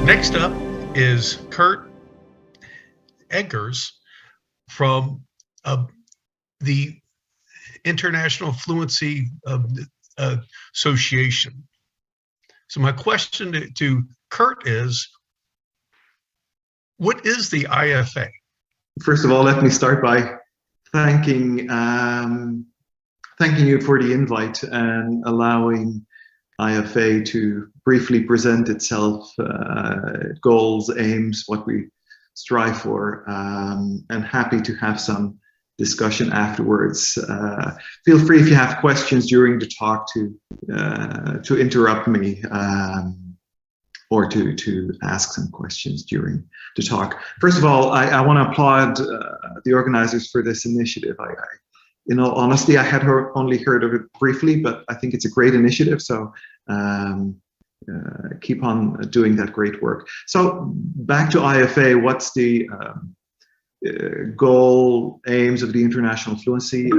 Next up is Kurt EGGERS from the International Fluency Association. So my question to Kurt is, what is the IFA? First of all, let me start by thanking you for the invite and allowing IFA to briefly present itself, goals, aims, what we strive for, and happy to have some discussion afterwards. Feel free if you have questions during the talk to interrupt me or to ask some questions during the talk. First of all, I want to applaud the organizers for this initiative. In all honesty, I had only heard of it briefly, but I think it's a great initiative. So keep on doing that great work. So back to IFA, what's the goal, aims of the International Fluency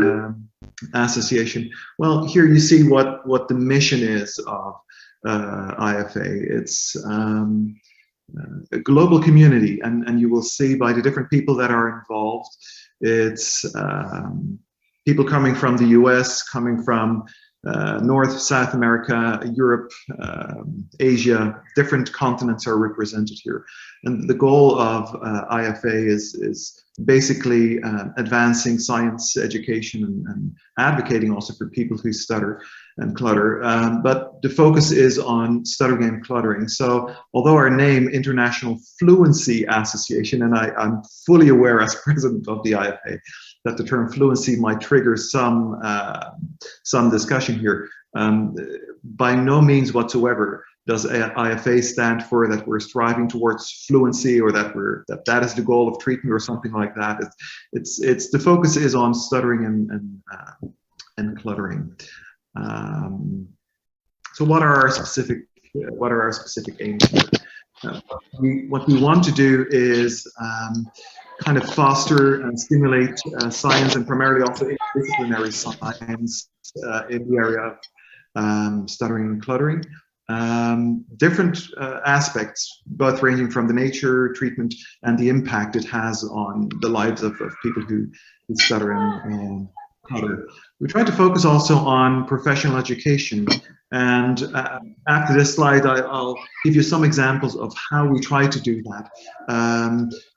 Association? Well, here you see what the mission is of IFA. It's a global community, and you will see by the different people that are involved, it's people coming from the US, coming from North, South America, Europe, Asia, different continents are represented here. And the goal of IFA is basically advancing science education and advocating also for people who stutter and clutter. But the focus is on stuttering and cluttering. So although our name, International Fluency Association, and I'm fully aware as president of the IFA that the term fluency might trigger some discussion here. By no means whatsoever does IFA stand for that we're striving towards fluency, or that is the goal of treatment or something like that. It's the focus is on stuttering and cluttering. So what are our specific aims here? What we want to do is kind of foster and stimulate science, and primarily also interdisciplinary science in the area of stuttering and cluttering. Different aspects, both ranging from the nature, treatment, and the impact it has on the lives of people who stutter and clutter. We try to focus also on professional education, and after this slide I'll give you some examples of how we try to do that.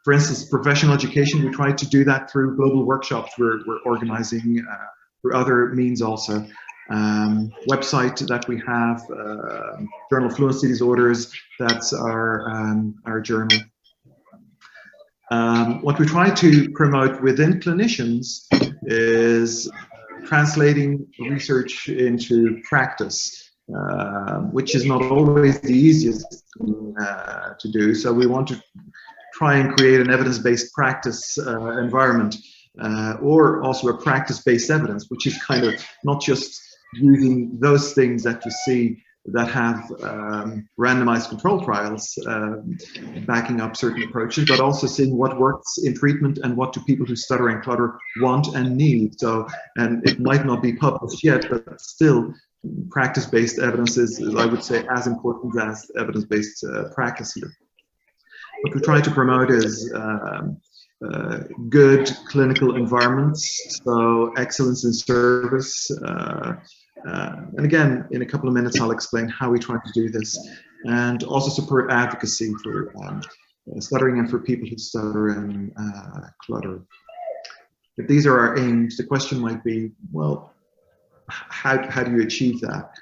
For instance, professional education, we try to do that through global workshops we're organizing, through other means also. Website that we have, Journal of Fluency Disorders, that's our journal. What we try to promote within clinicians is translating research into practice, which is not always the easiest to do. So we want to try and create an evidence-based practice environment, or also a practice-based evidence, which is kind of not just using those things that you see that have randomized control trials backing up certain approaches, but also seeing what works in treatment and what do people who stutter and clutter want and need. So, and it might not be published yet, but still practice-based evidence is, I would say, as important as evidence-based practice here. What we try to promote is good clinical environments, so excellence in service. And again, in a couple of minutes, I'll explain how we try to do this, and also support advocacy for stuttering and for people who stutter and clutter. If these are our aims, the question might be, well, how do you achieve that?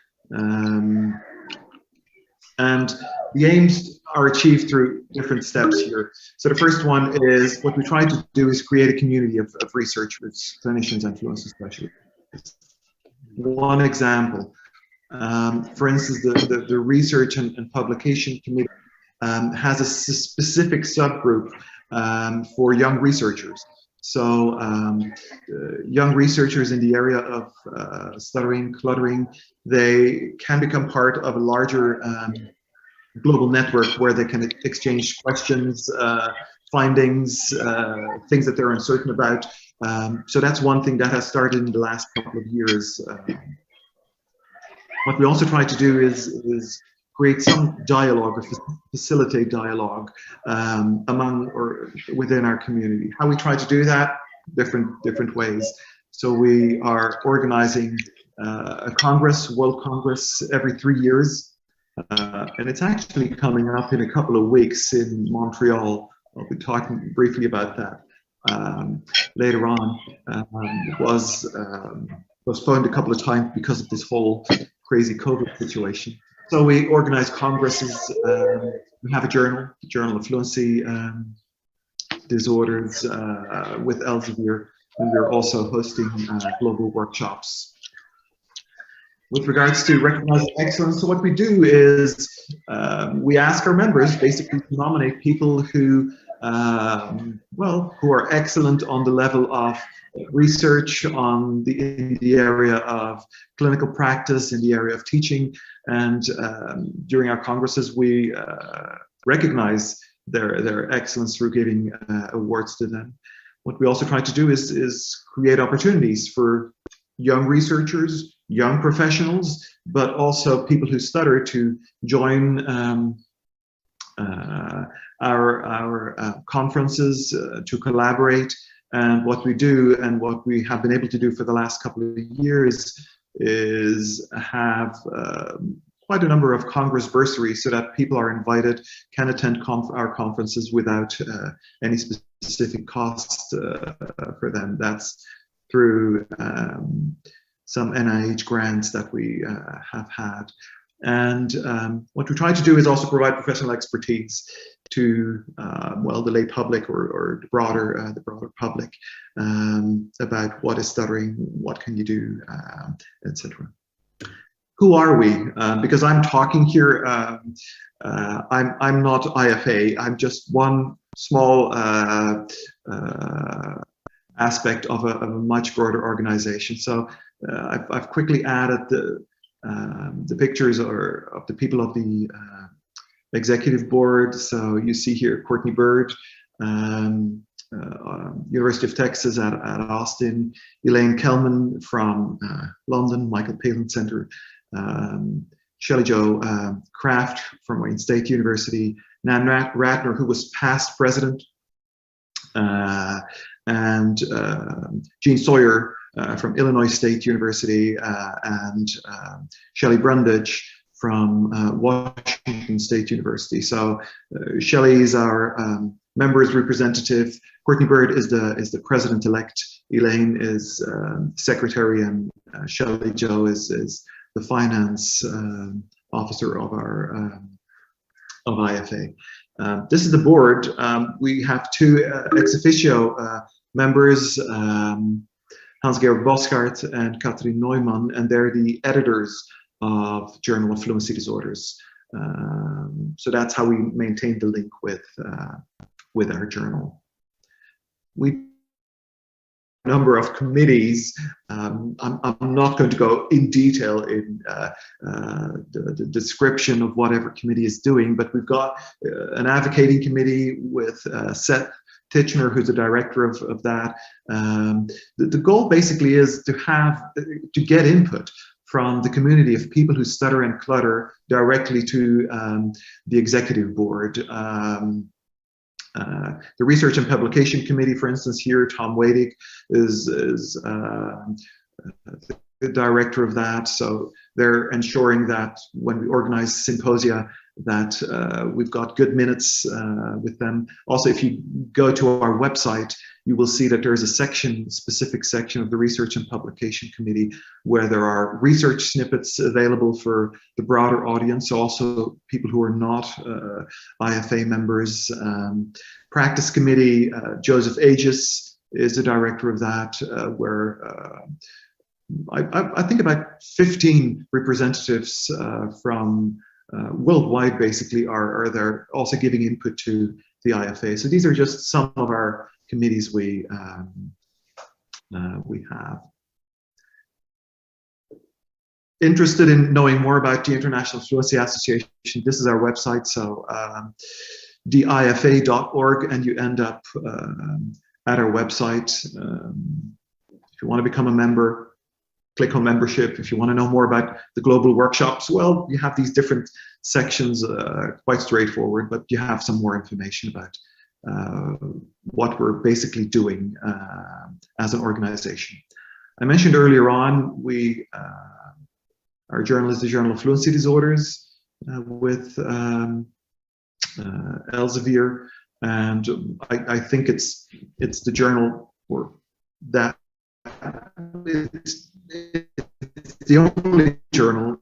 And the aims are achieved through different steps here. So the first one is, what we try to do is create a community of researchers, clinicians, and fluency specialists. One example, for instance, the research and publication committee has a specific subgroup for young researchers. So young researchers in the area of stuttering, cluttering, they can become part of a larger global network where they can exchange questions, findings, things that they're uncertain about. So that's one thing that has started in the last couple of years. What we also try to do is create some dialogue or facilitate dialogue among or within our community. How we try to do that? Different ways. So we are organizing a Congress, World Congress, every 3 years. And it's actually coming up in a couple of weeks in Montreal. I'll be talking briefly about that later on. It was postponed a couple of times because of this whole crazy COVID situation. So we organize congresses. We have a journal, the Journal of Fluency Disorders with Elsevier, and we're also hosting global workshops. With regards to recognizing excellence, so what we do is we ask our members basically to nominate people who, who are excellent on the level of research, in the area of clinical practice, in the area of teaching, and during our congresses we recognize their excellence through giving awards to them. What we also try to do is create opportunities for young researchers, young professionals, but also people who stutter to join our conferences, to collaborate. And what we do, and what we have been able to do for the last couple of years, is have quite a number of Congress bursaries, so that people are invited, can attend our conferences without any specific cost for them. That's through some NIH grants that we have had. And what we try to do is also provide professional expertise to the lay public or the broader public about what is stuttering, what can you do, etc. Who are we? Because I'm talking here, I'm not IFA. I'm just one small aspect of a much broader organization. So I've quickly added the pictures of the people of the executive board. So you see here Courtney Bird, University of Texas at Austin, Elaine Kelman from London, Michael Palin Center, Shelley Jo Kraft from Wayne State University, Nan Ratner, who was past president, and Jean Sawyer from Illinois State University, and Shelley Brundage from Washington State University. So Shelley is our members representative. Courtney Bird is the president-elect. Elaine is secretary, and Shelley Jo is the finance officer of our of IFA. This is the board. We have two ex officio members, Hans-Georg Boskart and Katrin Neumann, and they're the editors of Journal of Fluency Disorders. So that's how we maintain the link with our journal. We number of committees. I'm not going to go in detail in the description of whatever committee is doing, but we've got an advocating committee with Seth Titchener, who's the director of that. The goal basically is to get input from the community of people who stutter and clutter directly to the executive board. The Research and Publication Committee, for instance, here, Tom Wadick is the director of that. So they're ensuring that when we organize symposia, that we've got good minutes with them. Also, if you go to our website, you will see that there's a specific section of the Research and Publication Committee where there are research snippets available for the broader audience, also people who are not IFA members. Practice Committee, Joseph Aegis is the director of that, where I think about 15 representatives from worldwide basically are there, also giving input to the IFA. So these are just some of our committees we have. Interested in knowing more about the International Fluency Association, this is our website, so difa.org, and you end up at our website. If you want to become a member, click on membership. If you want to know more about the global workshops, well, you have these different sections, quite straightforward, but you have some more information about what we're basically doing as an organization. I mentioned earlier on, our journal is the Journal of Fluency Disorders with Elsevier, and I think it's the journal that it's the only journal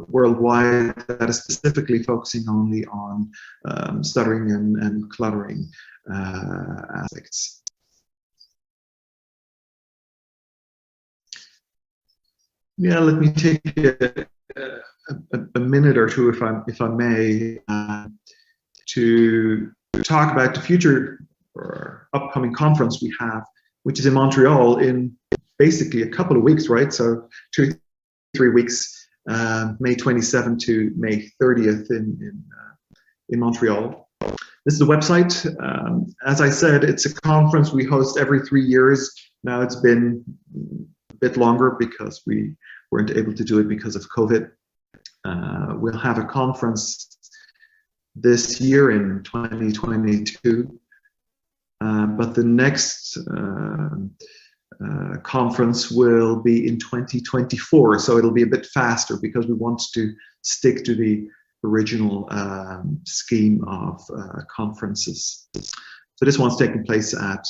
worldwide that is specifically focusing only on stuttering and cluttering aspects. Yeah, let me take a minute or two, if I may, to talk about the future or upcoming conference we have, which is in Montreal in basically a couple of weeks, right? So 2-3 weeks, May 27th to May 30th in Montreal. This is the website. As I said, it's a conference we host every 3 years. Now it's been a bit longer because we weren't able to do it because of COVID. We'll have a conference this year in 2022, but the next conference will be in 2024, so it'll be a bit faster because we want to stick to the original scheme of conferences. So this one's taking place at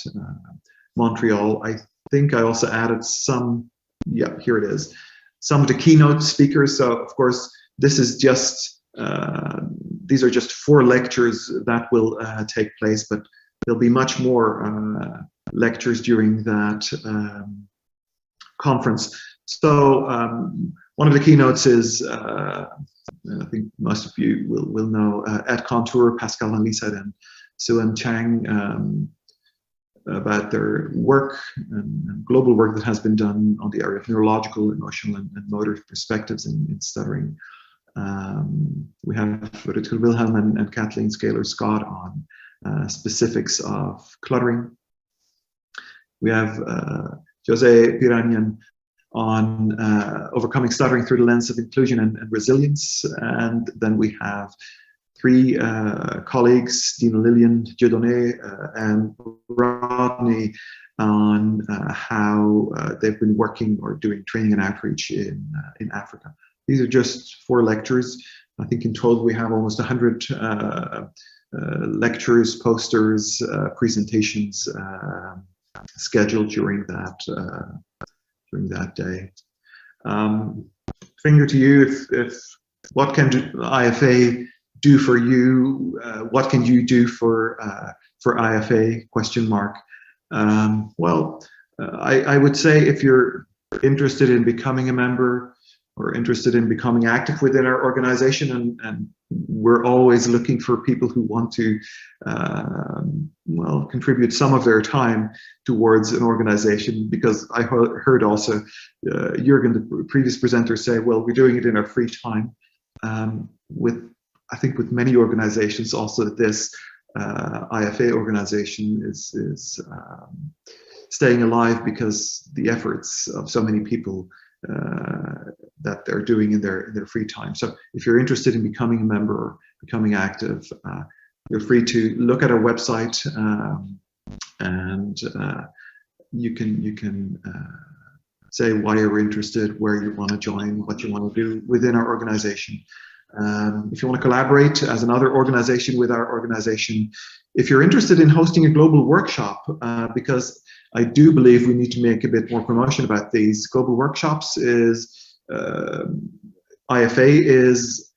Montreal. I think I also added some, yeah, here it is, some of the keynote speakers. So of course, this is just, these are just 4 lectures that will take place, but there'll be much more lectures during that conference. So one of the keynotes is, I think most of you will know Ed Contour, Pascal Van Lieshout, and Suen Chang about their work and global work that has been done on the area of neurological, emotional, and motor perspectives in stuttering. We have Rutger Wilhelm and Kathleen Scaler-Scott on specifics of cluttering. We have Jose Piranyan on overcoming stuttering through the lens of inclusion and resilience. And then we have 3 colleagues, Dina Lillian, Dieudonné, and Rodney, on how they've been working or doing training and outreach in Africa. These are just 4 lectures. I think in total we have almost 100 lectures, posters, presentations scheduled during that day. Finger to you, if what can IFA do for you? What can you do for IFA? Question mark. Well, I would say if you're interested in becoming a member or interested in becoming active within our organization, and we're always looking for people who want to well, contribute some of their time towards an organization, because I heard also Jürgen, the previous presenter, say, well, we're doing it in our free time. I think with many organizations also, this IFA organization is staying alive because the efforts of so many people that they're doing in their free time. So if you're interested in becoming a member or becoming active, feel free to look at our website, and you can say why you're interested, where you want to join, what you want to do within our organization. If you want to collaborate as another organization with our organization, if you're interested in hosting a global workshop, because I do believe we need to make a bit more promotion about these global workshops, is IFA is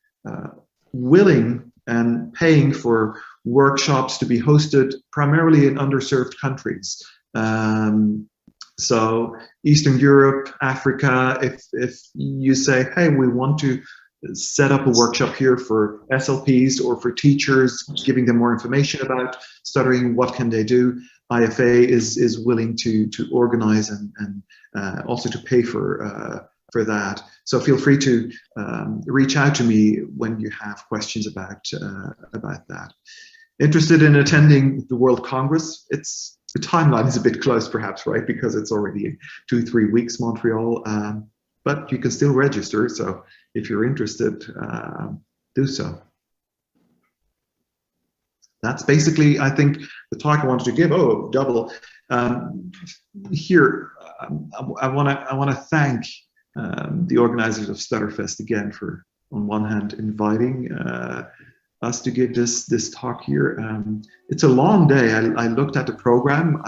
willing and paying for workshops to be hosted primarily in underserved countries. So Eastern Europe, Africa, if you say, hey, we want to set up a workshop here for SLPs or for teachers, giving them more information about stuttering, what can they do? IFA is willing to organize and also to pay for that. So feel free to reach out to me when you have questions about that. Interested in attending the World Congress? The timeline is a bit close, perhaps, right? Because it's already in 2-3 weeks, Montreal. but you can still register. So if you're interested, do so. That's basically, I think, the talk I wanted to give. Oh, double. Here, I want to thank the organizers of StutterFEst again for, on one hand, inviting us to give this talk here. It's a long day. I looked at the program.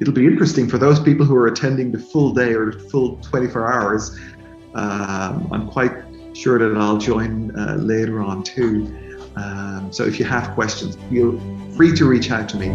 It'll be interesting for those people who are attending the full day or the full 24 hours. I'm quite sure that I'll join later on too. So if you have questions, feel free to reach out to me.